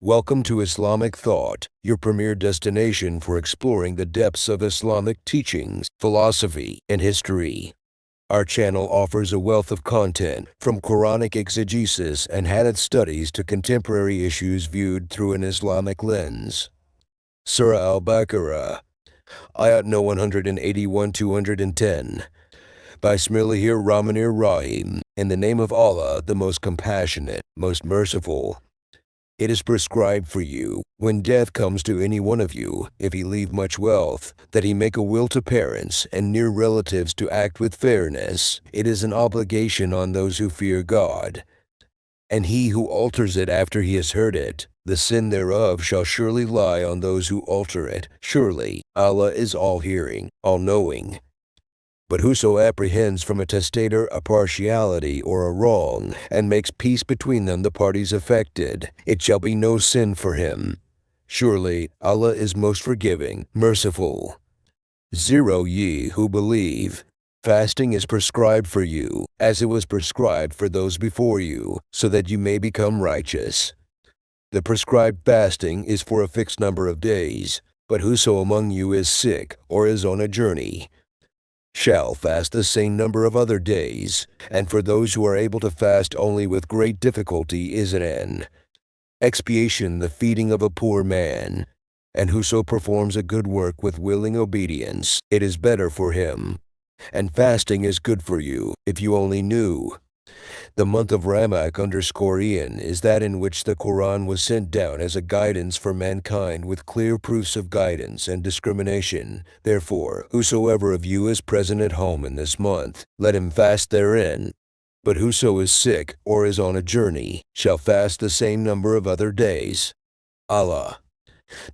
Welcome to Islamic Thought, your premier destination for exploring the depths of Islamic teachings, philosophy, and history. Our channel offers a wealth of content, from Quranic exegesis and Hadith studies to contemporary issues viewed through an Islamic lens. Surah al-Baqarah, Ayat no 181-210. Bismillahir Rahmanir Rahim, in the name of Allah, the most compassionate, most merciful. It is prescribed for you, when death comes to any one of you, if he leave much wealth, that he make a will to parents and near relatives to act with fairness. It is an obligation on those who fear God. And he who alters it after he has heard it, the sin thereof shall surely lie on those who alter it. Surely, Allah is all-hearing, all-knowing. But whoso apprehends from a testator a partiality or a wrong, and makes peace between them the parties affected, it shall be no sin for him. Surely Allah is most forgiving, merciful. 0 Ye who believe, fasting is prescribed for you, as it was prescribed for those before you, so that you may become righteous. The prescribed fasting is for a fixed number of days, but whoso among you is sick or is on a journey, shall fast the same number of other days, and for those who are able to fast only with great difficulty is an expiation the feeding of a poor man, and whoso performs a good work with willing obedience, it is better for him. And fasting is good for you, if you only knew. The month of Ramak_Ian is that in which the Quran was sent down as a guidance for mankind with clear proofs of guidance and discrimination. Therefore, whosoever of you is present at home in this month, let him fast therein. But whoso is sick or is on a journey shall fast the same number of other days. Allah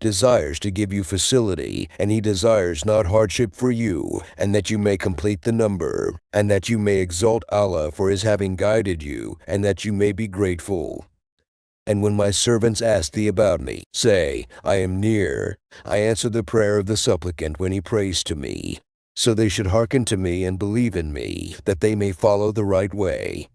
desires to give you facility, and he desires not hardship for you, and that you may complete the number, and that you may exalt Allah for his having guided you, and that you may be grateful. And when my servants ask thee about me, say, I am near. I answer the prayer of the supplicant when he prays to me. So they should hearken to me and believe in me, that they may follow the right way.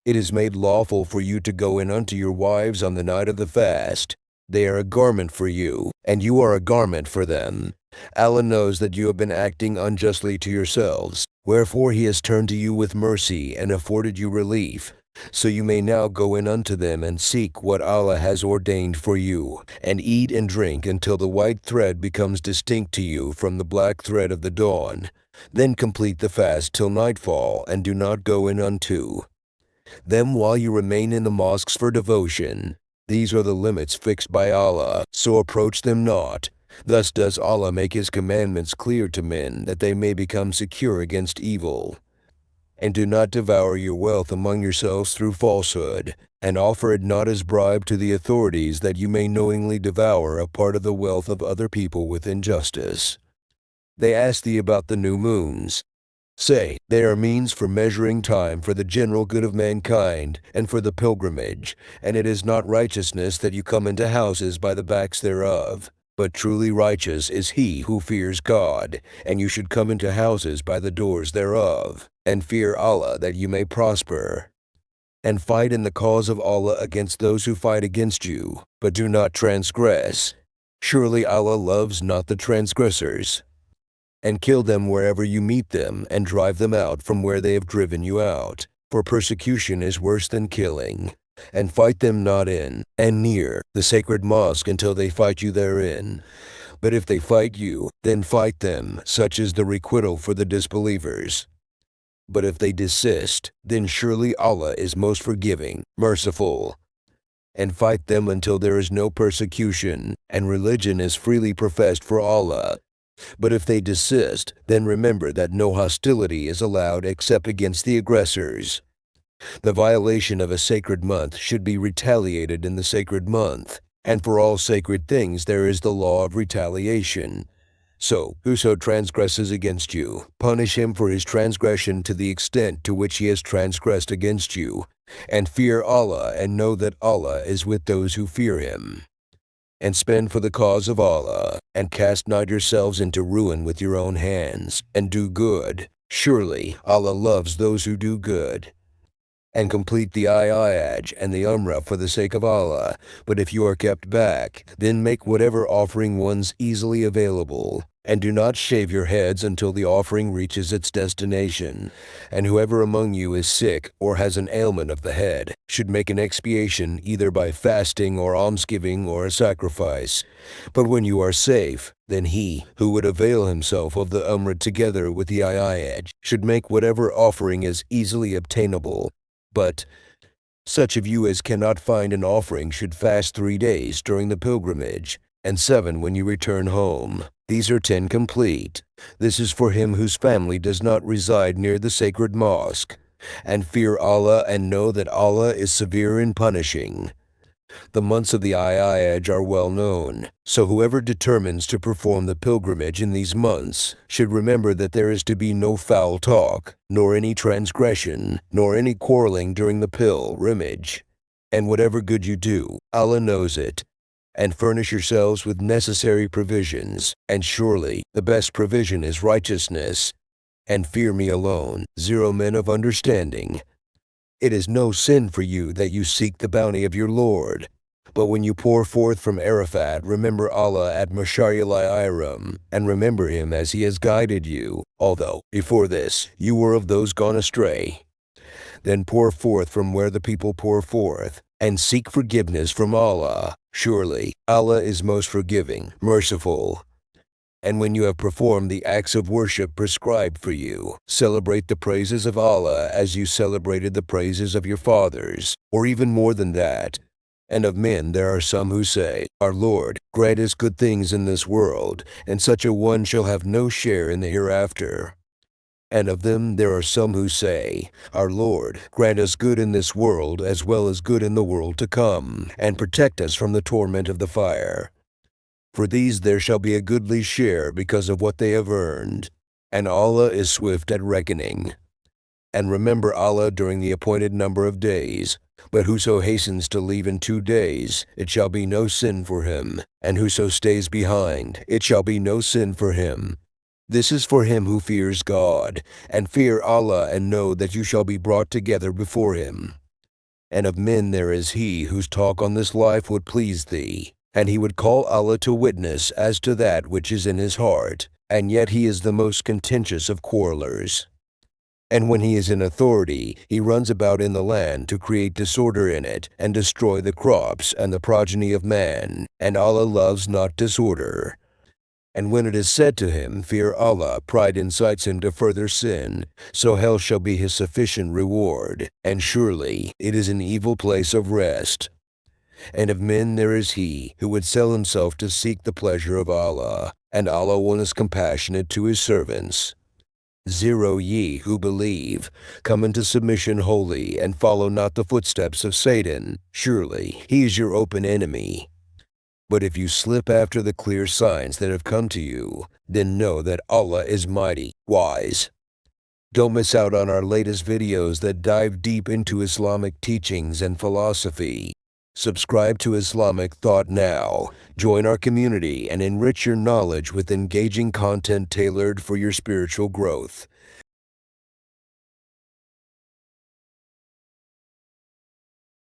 It is made lawful for you to go in unto your wives on the night of the fast. They are a garment for you, and you are a garment for them. Allah knows that you have been acting unjustly to yourselves, wherefore he has turned to you with mercy and afforded you relief. So you may now go in unto them and seek what Allah has ordained for you, and eat and drink until the white thread becomes distinct to you from the black thread of the dawn. Then complete the fast till nightfall, and do not go in unto them while you remain in the mosques for devotion. These are the limits fixed by Allah, so approach them not. Thus does Allah make his commandments clear to men, that they may become secure against evil. And do not devour your wealth among yourselves through falsehood, and offer it not as bribe to the authorities, that you may knowingly devour a part of the wealth of other people with injustice. They ask thee about the new moons. Say, they are means for measuring time for the general good of mankind, and for the pilgrimage, and it is not righteousness that you come into houses by the backs thereof. But truly righteous is he who fears God, and you should come into houses by the doors thereof, and fear Allah that you may prosper. And fight in the cause of Allah against those who fight against you, but do not transgress. Surely Allah loves not the transgressors. And kill them wherever you meet them, and drive them out from where they have driven you out. For persecution is worse than killing. And fight them not in, and near, the sacred mosque until they fight you therein. But if they fight you, then fight them, such is the requital for the disbelievers. But if they desist, then surely Allah is most forgiving, merciful. And fight them until there is no persecution, and religion is freely professed for Allah. But if they desist, then remember that no hostility is allowed except against the aggressors. The violation of a sacred month should be retaliated in the sacred month, and for all sacred things there is the law of retaliation. So, whoso transgresses against you, punish him for his transgression to the extent to which he has transgressed against you, and fear Allah, and know that Allah is with those who fear him. And spend for the cause of Allah, and cast not yourselves into ruin with your own hands, and do good. Surely Allah loves those who do good. and complete the Ayat and the Umrah for the sake of Allah. But if you are kept back, then make whatever offering ones easily available, and do not shave your heads until the offering reaches its destination. And whoever among you is sick or has an ailment of the head should make an expiation either by fasting or almsgiving or a sacrifice. But when you are safe, then he who would avail himself of the Umrah together with the Ayat should make whatever offering is easily obtainable. But such of you as cannot find an offering should fast 3 days during the pilgrimage, and 7 when you return home. These are 10 complete. This is for him whose family does not reside near the sacred mosque. And fear Allah and know that Allah is severe in punishing. The months of the Ayat are well known, so whoever determines to perform the pilgrimage in these months should remember that there is to be no foul talk, nor any transgression, nor any quarreling during the pilgrimage. And whatever good you do, Allah knows it. And furnish yourselves with necessary provisions, and surely the best provision is righteousness. And fear me alone, 0 men of understanding. It is no sin for you that you seek the bounty of your Lord. But when you pour forth from Arafat, remember Allah at Mash'ar-il-Haram, and remember Him as He has guided you, although before this you were of those gone astray. Then pour forth from where the people pour forth, and seek forgiveness from Allah. Surely Allah is most forgiving, merciful. And when you have performed the acts of worship prescribed for you, celebrate the praises of Allah as you celebrated the praises of your fathers, or even more than that. And of men there are some who say, Our Lord, grant us good things in this world, and such a one shall have no share in the hereafter. And of them there are some who say, Our Lord, grant us good in this world as well as good in the world to come, and protect us from the torment of the fire. For these there shall be a goodly share because of what they have earned, and Allah is swift at reckoning. And remember Allah during the appointed number of days. But whoso hastens to leave in 2 days, it shall be no sin for him, and whoso stays behind, it shall be no sin for him. This is for him who fears God, and fear Allah and know that you shall be brought together before Him. And of men there is he whose talk on this life would please thee, and he would call Allah to witness as to that which is in his heart, and yet he is the most contentious of quarrelers. And when he is in authority, he runs about in the land to create disorder in it, and destroy the crops and the progeny of man, and Allah loves not disorder. And when it is said to him, Fear Allah, pride incites him to further sin, so hell shall be his sufficient reward, and surely it is an evil place of rest. And of men there is he who would sell himself to seek the pleasure of Allah, and Allah one is compassionate to His servants. 0 Ye who believe, come into submission wholly, and follow not the footsteps of Satan. Surely he is your open enemy. But if you slip after the clear signs that have come to you, then know that Allah is mighty, wise. Don't miss out on our latest videos that dive deep into Islamic teachings and philosophy. Subscribe to Islamic Thought now. Join our community and enrich your knowledge with engaging content tailored for your spiritual growth.